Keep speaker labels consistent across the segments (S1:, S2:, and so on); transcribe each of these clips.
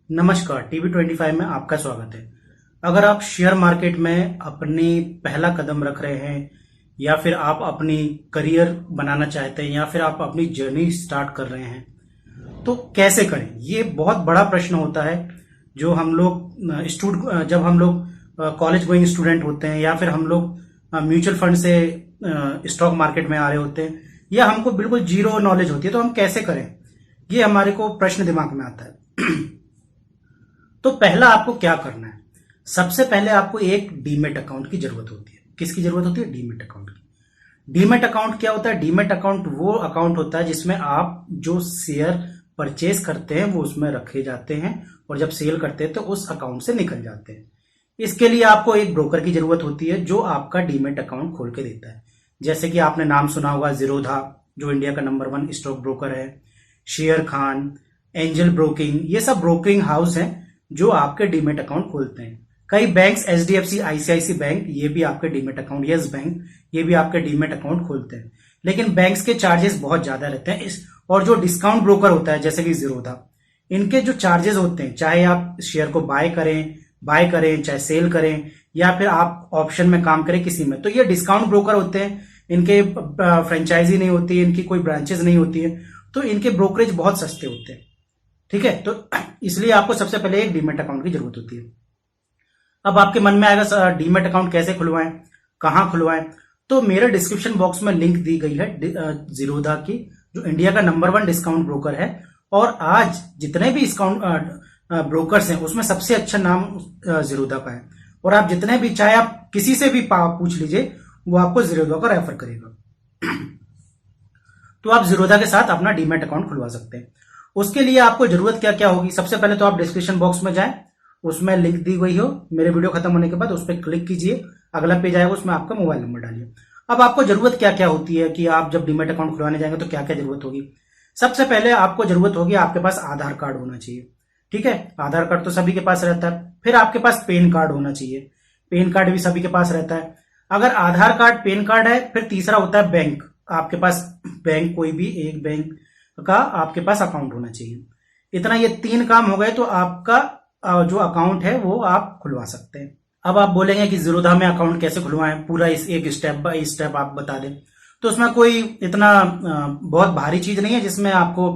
S1: नमस्कार, टीवी 25 में आपका स्वागत है। अगर आप शेयर मार्केट में अपनी पहला कदम रख रहे हैं या फिर आप अपनी करियर बनाना चाहते हैं या फिर आप अपनी जर्नी स्टार्ट कर रहे हैं तो कैसे करें, ये बहुत बड़ा प्रश्न होता है। जो हम लोग जब हम लोग कॉलेज गोइंग स्टूडेंट होते हैं या फिर हम लोग म्यूचुअल फंड से स्टॉक मार्केट में आ रहे होते हैं या हमको बिल्कुल जीरो नॉलेज होती है, तो हम कैसे करें, ये हमारे को प्रश्न दिमाग में आता है। तो पहला आपको क्या करना है, सबसे पहले आपको एक डीमेट अकाउंट की जरूरत होती है। किसकी जरूरत होती है? डीमेट अकाउंट की। डीमेट अकाउंट क्या होता है? डीमेट अकाउंट वो अकाउंट होता है जिसमें आप जो शेयर परचेज करते हैं वो उसमें रखे जाते हैं और जब सेल करते हैं तो उस अकाउंट से निकल जाते हैं। इसके लिए आपको एक ब्रोकर की जरूरत होती है जो आपका डीमेट अकाउंट खोल के देता है। जैसे कि आपने नाम सुना होगा ज़ीरोधा, जो इंडिया का नंबर 1 स्टॉक ब्रोकर है, शेयर खान, एंजल ब्रोकिंग, ये सब ब्रोकिंग हाउस हैं जो आपके डीमेट अकाउंट खोलते हैं। कई बैंक्स, एचडीएफसी, आईसीआईसी बैंक, ये भी आपके डीमेट अकाउंट, यस बैंक, ये भी आपके डीमेट अकाउंट खोलते हैं। लेकिन बैंक्स के चार्जेस बहुत ज्यादा रहते हैं और जो डिस्काउंट ब्रोकर होता है जैसे कि ज़ीरोधा, इनके जो चार्जेस होते हैं, चाहे आप शेयर को बाय करें चाहे सेल करें या फिर आप ऑप्शन में काम करें किसी में, तो ये डिस्काउंट ब्रोकर होते हैं। इनके फ्रेंचाइजी नहीं होती, इनकी कोई ब्रांचेस नहीं होती है, तो इनके ब्रोकरेज बहुत सस्ते होते हैं। ठीक है, तो इसलिए आपको सबसे पहले एक डीमेट अकाउंट की जरूरत होती है। अब आपके मन में आएगा डीमेट अकाउंट कैसे खुलवाएं, कहां खुलवाएं? तो मेरे डिस्क्रिप्शन बॉक्स में लिंक दी गई है ज़ीरोधा की, जो इंडिया का नंबर 1 डिस्काउंट ब्रोकर है। और आज जितने भी डिस्काउंट ब्रोकर्स हैं उसमें सबसे अच्छा नाम ज़ीरोधा का है। और आप जितने भी, चाहे आप किसी से भी पूछ लीजिए, वो आपको ज़ीरोधा को रेफर करेगा। तो आप ज़ीरोधा के साथ अपना डीमेट अकाउंट खुलवा सकते हैं। उसके लिए आपको जरूरत क्या क्या होगी? सबसे पहले तो आप डिस्क्रिप्शन बॉक्स में जाएं, उसमें लिंक दी गई हो मेरे वीडियो खत्म होने के बाद, उस पर क्लिक कीजिए, अगला पेज आएगा, उसमें आपका मोबाइल नंबर डालिए। अब आपको जरूरत क्या क्या होती है कि आप जब डीमेट अकाउंट खुलवाने जाएंगे तो क्या क्या जरूरत होगी? सबसे पहले आपको जरूरत होगी, आपके पास आधार कार्ड होना चाहिए। ठीक है, आधार कार्ड तो सभी के पास रहता है। फिर आपके पास पेन कार्ड होना चाहिए, पेन कार्ड भी सभी के पास रहता है। अगर आधार कार्ड, पेन कार्ड है, फिर तीसरा होता है बैंक। आपके पास बैंक, कोई भी एक बैंक का आपके पास अकाउंट होना चाहिए। इतना, ये 3 काम हो गए तो आपका जो अकाउंट है वो आप खुलवा सकते हैं। अब आप बोलेंगे कि ज़ीरोधा में अकाउंट कैसे खुलवाएं, पूरा इस एक स्टेप बाय स्टेप आप बता दें। तो उसमें कोई इतना बहुत भारी चीज नहीं है जिसमें आपको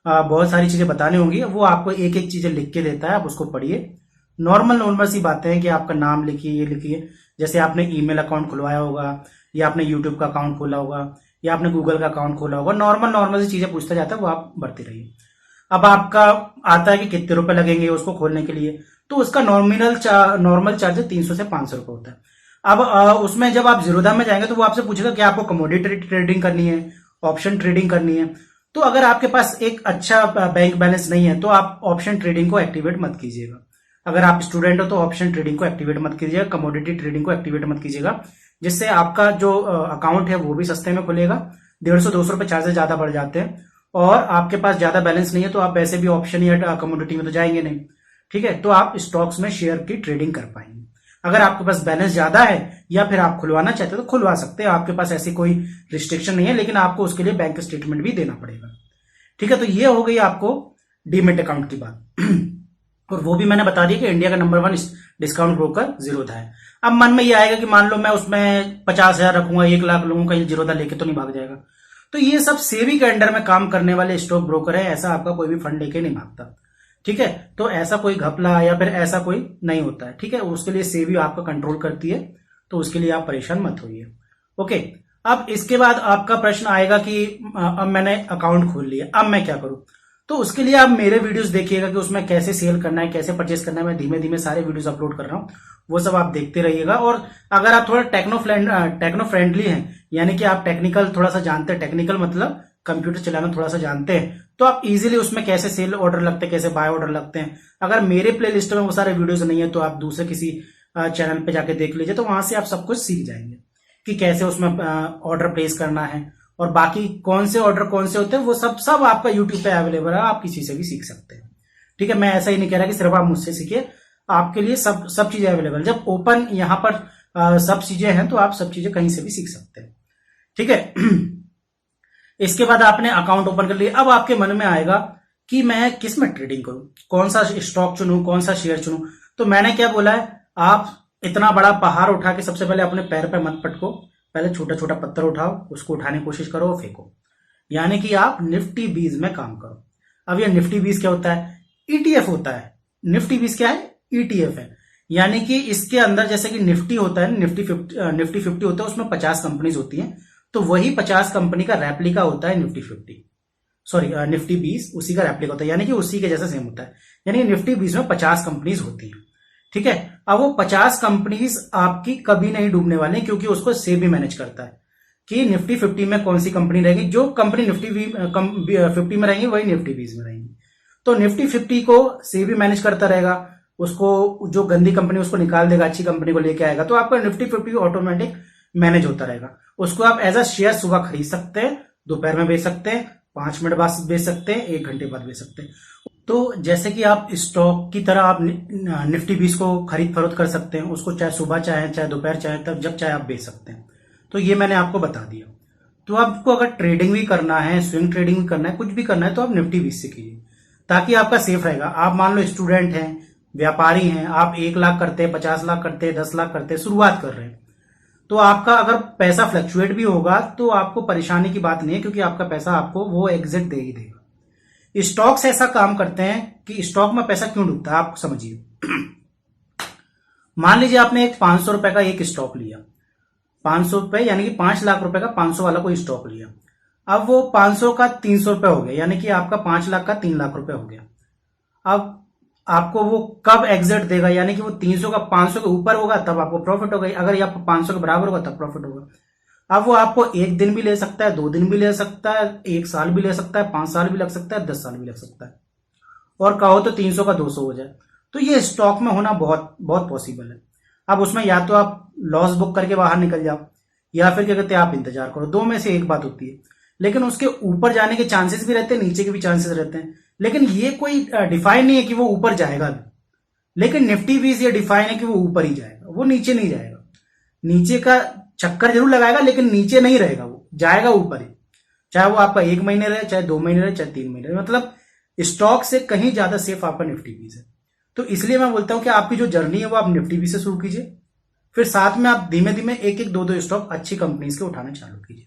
S1: बहुत सारी चीजें बतानी होंगी। वो आपको एक एक चीजें लिख के देता है, आप उसको पढ़िए। नॉर्मल सी बातें हैं कि आपका नाम लिखिए, ये लिखिए, जैसे आपने ईमेल अकाउंट खुलवाया होगा या आपने यूट्यूब का अकाउंट खोला होगा या आपने गूगल का अकाउंट खोला होगा। नॉर्मल सी चीजें पूछता जाता है, वो आप भरते रहिए। अब आपका आता है कि कितने रुपए लगेंगे उसको खोलने के लिए, तो उसका नॉर्मल चार्ज 300 से 500 रुपए होता है। अब उसमें जब आप ज़ीरोधा में जाएंगे तो वो आपसे पूछेगा कि आपको कमोडिटी ट्रेडिंग करनी है, ऑप्शन ट्रेडिंग करनी है। तो अगर आपके पास एक अच्छा बैंक बैलेंस नहीं है तो आप ऑप्शन ट्रेडिंग को एक्टिवेट मत कीजिएगा। अगर आप स्टूडेंट हो तो ऑप्शन ट्रेडिंग को एक्टिवेट मत कीजिएगा, कमोडिटी ट्रेडिंग को एक्टिवेट मत कीजिएगा, जिससे आपका जो अकाउंट है वो भी सस्ते में खुलेगा। 150-200 रुपए चार्जेस ज्यादा बढ़ जाते हैं और आपके पास ज्यादा बैलेंस नहीं है तो आप वैसे भी ऑप्शन या कमोडिटी में तो जाएंगे नहीं। ठीक है, तो आप स्टॉक्स में शेयर की ट्रेडिंग कर पाएंगे। अगर आपके पास बैलेंस ज्यादा है या फिर आप खुलवाना चाहते हो तो खुलवा सकते हैं, आपके पास ऐसी कोई रिस्ट्रिक्शन नहीं है, लेकिन आपको उसके लिए बैंक स्टेटमेंट भी देना पड़ेगा। ठीक है, तो ये हो गई आपको डीमेट अकाउंट की बात। और वो भी मैंने बता दिया कि इंडिया का नंबर 1 डिस्काउंट ब्रोकर ज़ीरोधा है। अब मन में ये आएगा कि मान लो मैं उसमें 50,000 रखूंगा, 1 लाख लूंगा, कहीं ज़ीरोधा लेके तो नहीं भाग जाएगा। तो ये सब सेबी के अंडर में काम करने वाले स्टॉक ब्रोकर है, ऐसा आपका कोई भी फंड लेके नहीं भागता। ठीक है, तो ऐसा कोई घपला या फिर ऐसा कोई नहीं होता है। ठीक है, उसके लिए सेबी आपका कंट्रोल करती है, तो उसके लिए आप परेशान मत होइए। ओके, अब इसके बाद आपका प्रश्न आएगा कि अब मैंने अकाउंट खोल लिया, अब मैं क्या करूं? तो उसके लिए आप मेरे वीडियोस देखिएगा कि उसमें कैसे सेल करना है, कैसे परचेस करना है। मैं धीमे धीमे सारे वीडियोस अपलोड कर रहा हूं, वो सब आप देखते रहिएगा। और अगर आप थोड़ा टेक्नो फ्रेंडली हैं, यानी कि आप टेक्निकल थोड़ा सा जानते हैं, टेक्निकल मतलब कंप्यूटर चलाना थोड़ा सा जानते हैं, तो आप इजीली उसमें कैसे सेल ऑर्डर लगते हैं, कैसे बाय ऑर्डर लगते हैं। अगर मेरे प्लेलिस्ट में वो सारे वीडियोस नहीं है तो आप दूसरे किसी चैनल पे जाके देख लीजिए, तो वहां से आप सब कुछ सीख जाएंगे कि कैसे उसमें ऑर्डर प्लेस करना है और बाकी कौन से ऑर्डर कौन से होते हैं, वो सब आपका यूट्यूब पे अवेलेबल है, आप किसी से भी सीख सकते हैं। ठीक है, मैं ऐसा ही नहीं कह रहा कि सिर्फ आप मुझसे सीखिए, आपके लिए सब चीजें अवेलेबल। जब ओपन यहाँ पर सब चीजें हैं तो आप सब चीजें कहीं से भी सीख सकते हैं। ठीक है, इसके बाद आपने अकाउंट ओपन कर लिया। अब आपके मन में आएगा कि मैं किस में ट्रेडिंग करूं, कौन सा स्टॉक चुनूं, कौन सा शेयर चुनूं। तो मैंने क्या बोला है, आप इतना बड़ा पहाड़ उठा के सबसे पहले अपने पैर पे मत पटको, पहले छोटा छोटा पत्थर उठाओ, उसको उठाने की कोशिश करो और फेंको। यानी कि आप निफ्टी 20 में काम करो। अब ये निफ्टी 20 क्या होता है? ईटीएफ होता है। निफ्टी 20 क्या है? ईटीएफ है। यानी कि इसके अंदर जैसे कि निफ्टी होता है, निफ्टी 50 होता है, उसमें 50 कंपनीज होती हैं, तो वही 50 कंपनी का रेप्लिका होता है निफ्टी 50, सॉरी निफ्टी 20 उसी का रेप्लिका होता है, यानी कि उसी के जैसा सेम होता है। यानी निफ्टी 20 में 50 कंपनीज होती हैं, ठीक है। अब वो 50 कंपनीज आपकी कभी नहीं डूबने वाली, क्योंकि उसको सेबी मैनेज करता है कि निफ्टी 50 में कौन सी कंपनी रहेगी। जो कंपनी निफ्टी 50 में रहेंगी वही निफ्टी 20 में रहेंगी। तो निफ्टी 50 को सेबी मैनेज करता रहेगा, उसको जो गंदी कंपनी उसको निकाल देगा, अच्छी कंपनी को लेके आएगा, तो आपका निफ्टी 50 ऑटोमेटिक मैनेज होता रहेगा। उसको आप एज अ शेयर सुबह खरीद सकते हैं, दोपहर में बेच सकते हैं, 5 मिनट बाद बेच सकते हैं, 1 घंटे बाद बेच सकते हैं। तो जैसे कि आप स्टॉक की तरह आप निफ्टी 20 को खरीद फरोख्त कर सकते हैं, उसको चाहे सुबह चाहे दोपहर चाहे तब जब चाहे आप बेच सकते हैं। तो ये मैंने आपको बता दिया। तो आपको अगर ट्रेडिंग भी करना है, स्विंग ट्रेडिंग भी करना है, कुछ भी करना है, तो आप निफ्टी 20 से कीजिए, ताकि आपका सेफ रहेगा। आप मान लो स्टूडेंट हैं, व्यापारी हैं, आप 1 लाख करते हैं, 50 लाख करते हैं, 10 लाख करते हैं, शुरुआत कर रहे हैं, तो आपका अगर पैसा फ्लक्चुएट भी होगा तो आपको परेशानी की बात नहीं है, क्योंकि आपका पैसा आपको वो एग्जिट दे ही देगा। स्टॉक्स ऐसा काम करते हैं कि स्टॉक में पैसा क्यों डूबता है आप समझिए। मान लीजिए आपने एक 500 रुपए का एक स्टॉक लिया, 500 रुपए यानी कि 5 लाख रुपए का 500 वाला कोई स्टॉक लिया। अब वो 500 का 300 रुपए हो गया, यानी कि आपका 5 लाख का 3 लाख रुपए हो गया। अब आपको वो कब एग्जिट देगा, यानी कि वो 300 का 500 के ऊपर होगा तब आपको प्रॉफिट होगा, अगर ये आपको 500 के बराबर होगा तब प्रॉफिट होगा। अब वो आपको 1 दिन भी ले सकता है, 2 दिन भी ले सकता है, 1 साल भी ले सकता है, 5 साल भी लग सकता है, 10 साल भी लग सकता है, और कहो तो 300 का 200 हो जाए। तो ये स्टॉक में होना बहुत बहुत पॉसिबल है। अब उसमें या तो आप लॉस बुक करके बाहर निकल जाओ, या फिर क्या कहते हैं आप इंतजार करो, दो में से एक बात होती है। लेकिन उसके ऊपर जाने के चांसेस भी रहते हैं, नीचे के भी चांसेस रहते हैं, लेकिन ये कोई डिफाइन नहीं है कि वो ऊपर जाएगा भी। लेकिन निफ्टी 20 ये डिफाइन है कि वो ऊपर ही जाएगा, वो नीचे नहीं जाएगा। नीचे का चक्कर जरूर लगाएगा, लेकिन नीचे नहीं रहेगा, वो जाएगा ऊपर ही, चाहे वो आपका 1 महीने रहे, चाहे 2 महीने रहे, चाहे 3 महीने रहे। मतलब स्टॉक से कहीं ज्यादा सेफ आपका निफ्टी 20 है। तो इसलिए मैं बोलता हूं कि आपकी जो जर्नी है वो आप निफ्टी 20 से शुरू कीजिए, फिर साथ में आप धीमे धीमे 1-1, 2-2 स्टॉक अच्छी कंपनीज के उठाना चालू कीजिए।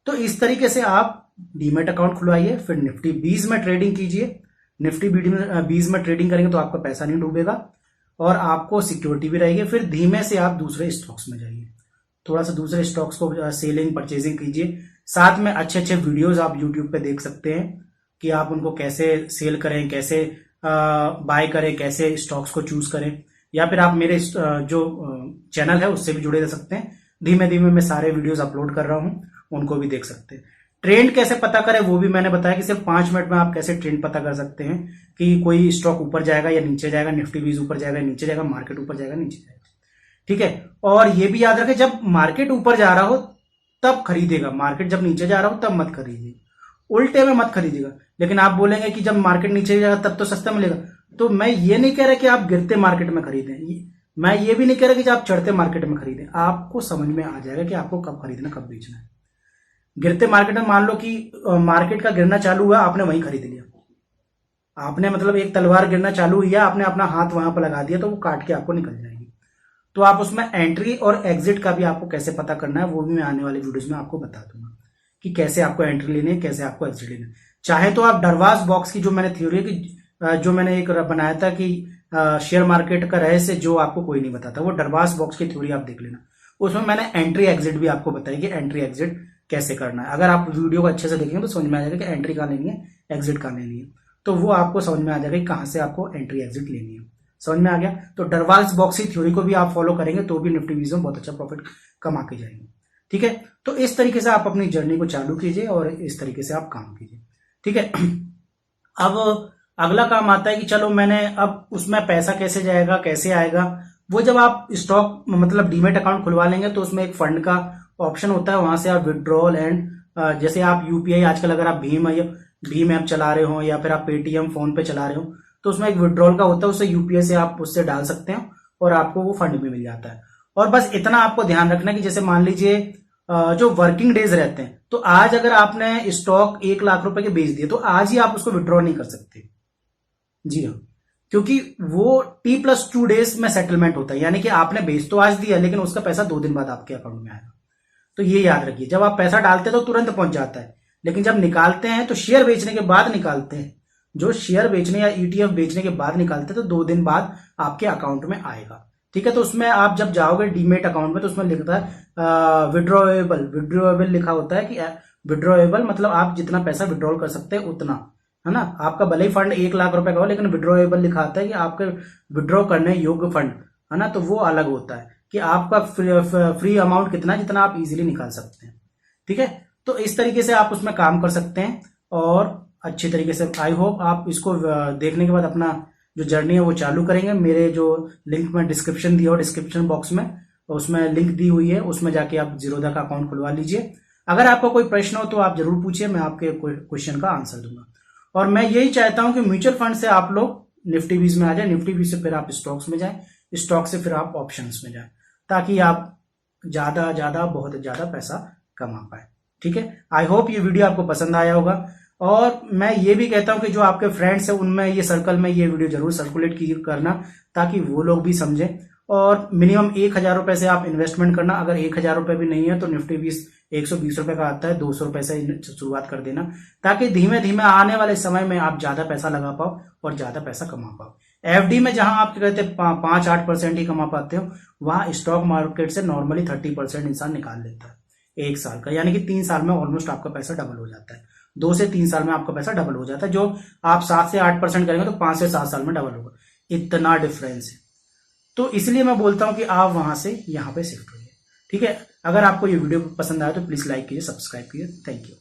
S1: तो इस तरीके से आप डीमेट अकाउंट खुलवाइए, फिर निफ्टी 20 में ट्रेडिंग कीजिए। निफ्टी 20 में ट्रेडिंग करेंगे तो आपका पैसा नहीं डूबेगा और आपको सिक्योरिटी भी रहेगी। फिर धीमे से आप दूसरे स्टॉक्स में जाइए, थोड़ा सा दूसरे स्टॉक्स को सेलिंग परचेजिंग कीजिए। साथ में अच्छे अच्छे वीडियोज आप यूट्यूब पे देख सकते हैं कि आप उनको कैसे सेल करें, कैसे बाय करें, कैसे स्टॉक्स को चूज करें। या फिर आप मेरे जो चैनल है उससे भी जुड़े रह सकते हैं। धीमे धीमे मैं सारे वीडियोज अपलोड कर रहा हूँ, उनको भी देख सकते हैं। ट्रेंड कैसे पता करें वो भी मैंने बताया कि सिर्फ 5 मिनट में आप कैसे ट्रेंड पता कर सकते हैं कि कोई स्टॉक ऊपर जाएगा या नीचे जाएगा, निफ्टी 20 ऊपर जाएगा नीचे जाएगा, मार्केट ऊपर जाएगा नीचे जाएगा, ठीक है। और ये भी याद रखें, जब मार्केट ऊपर जा रहा हो तब खरीदेगा, मार्केट जब नीचे जा रहा हो तब मत खरीदिए, उल्टे में मत खरीदिएगा। लेकिन आप बोलेंगे कि जब मार्केट नीचे जाएगा तब तो सस्ता मिलेगा, तो मैं ये नहीं कह रहा कि आप गिरते मार्केट में खरीदें, मैं ये भी नहीं कह रहा कि आप चढ़ते मार्केट में खरीदें। आपको समझ में आ जाएगा कि आपको कब खरीदना कब बेचना है। गिरते मार्केट में मान लो कि मार्केट का गिरना चालू हुआ, आपने वहीं खरीद लिया, आपने मतलब एक तलवार गिरना चालू हुआ, आपने अपना हाथ वहां पर लगा दिया तो वो काट के आपको निकल जाएगी। तो आप उसमें एंट्री और एग्जिट का भी आपको कैसे पता करना है वो भी मैं आने वाले वीडियोस में आपको बता दूंगा कि कैसे आपको एंट्री लेनी है, कैसे आपको एग्जिट लेना है। चाहे तो आप डरवास बॉक्स की जो मैंने थ्योरी है कि जो मैंने एक बनाया था कि शेयर मार्केट का रहस्य जो आपको कोई नहीं बताता, वो डरवास बॉक्स की थ्योरी आप देख लेना। उसमें मैंने एंट्री एग्जिट भी आपको बताई कि एंट्री एग्जिट कैसे करना है। अगर आप वीडियो को अच्छे से देखेंगे तो समझ में आ जाएगा कि एंट्री कहाँ लेनी है, एग्जिट कहाँ लेनी है। तो वो आपको समझ में आ जाएगा कि कहाँ से आपको एंट्री एग्जिट लेनी है। समझ में आ गया? तो डरवाल्स बॉक्स की थ्योरी को भी आप फॉलो करेंगे तो भी निफ्टी 20 में बहुत अच्छा प्रॉफिट कमा के जाएंगे, ठीक है। तो इस तरीके से आप अपनी जर्नी को चालू कीजिए और इस तरीके से आप काम कीजिए, ठीक है। अब अगला काम आता है कि चलो मैंने अब उसमें पैसा कैसे जाएगा, कैसे आएगा। वो जब आप स्टॉक मतलब डीमेट अकाउंट खुलवा लेंगे तो उसमें एक फंड का ऑप्शन होता है, वहां से आप विड्रॉल एंड जैसे आप यूपीआई आजकल अगर आप भीम ऐप चला रहे हो या फिर आप पेटीएम फोन पे चला रहे हो तो उसमें एक विड्रॉल का होता है, उससे यूपीआई से आप उससे डाल सकते हैं और आपको वो फंड भी मिल जाता है। और बस इतना आपको ध्यान रखना है कि जैसे मान लीजिए जो वर्किंग डेज रहते हैं, तो आज अगर आपने स्टॉक 1 लाख रुपए के बेच दिए तो आज ही आप उसको विड्रॉ नहीं कर सकते। जी हाँ, क्योंकि वो T+2 डेज में सेटलमेंट होता है, यानी कि आपने बेच तो आज दिया लेकिन उसका पैसा 2 दिन बाद आपके अकाउंट में आएगा। तो ये याद रखिए, जब आप पैसा डालते हैं तो तुरंत पहुंच जाता है, लेकिन जब निकालते हैं तो शेयर बेचने के बाद निकालते हैं, जो शेयर बेचने या ETF बेचने के बाद निकालते हैं तो 2 दिन बाद आपके अकाउंट में आएगा। ठीक है, तो उसमें आप जब जाओगे डीमेट अकाउंट में तो उसमें लिखता है विड्रॉएबल, विड्रॉएबल लिखा होता है कि विड्रॉएबल मतलब आप जितना पैसा विड्रॉल कर सकते हैं उतना, है ना। आपका भले ही फंड 1 लाख रुपए का हो लेकिन विड्रॉएबल लिखा आता है कि आपके विड्रॉ करने योग्य फंड, है ना, तो वो अलग होता है कि आपका फ्री अमाउंट कितना, जितना आप इजीली निकाल सकते हैं। ठीक है, तो इस तरीके से आप उसमें काम कर सकते हैं और अच्छी तरीके से। आई होप आप इसको देखने के बाद अपना जो जर्नी है वो चालू करेंगे। मेरे जो लिंक में डिस्क्रिप्शन दिया हो, डिस्क्रिप्शन बॉक्स में उसमें लिंक दी हुई है, उसमें जाके आप जीरोधा का अकाउंट खुलवा लीजिए। अगर आपका कोई प्रश्न हो तो आप जरूर पूछिए, मैं आपके क्वेश्चन का आंसर दूंगा। और मैं यही चाहता हूं कि म्यूचुअल फंड से आप लोग निफ्टी 20 में आ जाए, निफ्टी 20 से फिर आप स्टॉक्स में जाएं, स्टॉक से फिर आप ऑप्शंस में जाएं, ताकि आप ज्यादा बहुत ज्यादा पैसा कमा पाए। ठीक है, आई होप ये वीडियो आपको पसंद आया होगा। और मैं ये भी कहता हूं कि जो आपके फ्रेंड्स हैं उनमें ये सर्कल में ये वीडियो जरूर सर्कुलेट करना, ताकि वो लोग भी समझें। और मिनिमम 1,000 रुपए से आप इन्वेस्टमेंट करना। अगर 1,000 रुपए भी नहीं है तो निफ्टी 20 120 रुपए का आता है, 200 रुपए से शुरुआत कर देना, ताकि धीमे धीमे आने वाले समय में आप ज्यादा पैसा लगा पाओ और ज्यादा पैसा कमा पाओ। FD में जहां आप कहते हैं 5-8% ही कमा पाते हो, वहां स्टॉक मार्केट से नॉर्मली 30% इंसान निकाल लेता है 1 साल का, यानी कि 3 साल में ऑलमोस्ट आपका पैसा डबल हो जाता है। 2 से 3 साल में आपका पैसा डबल हो जाता है। जो आप 7 से 8% करेंगे तो 5 से 7 साल में डबल होगा। इतना डिफरेंस है, तो इसलिए मैं बोलता हूं कि आप वहां से यहां पे शिफ्ट होइए। ठीक है, अगर आपको ये वीडियो पसंद आया तो प्लीज लाइक कीजिए, सब्सक्राइब कीजिए। Thank you.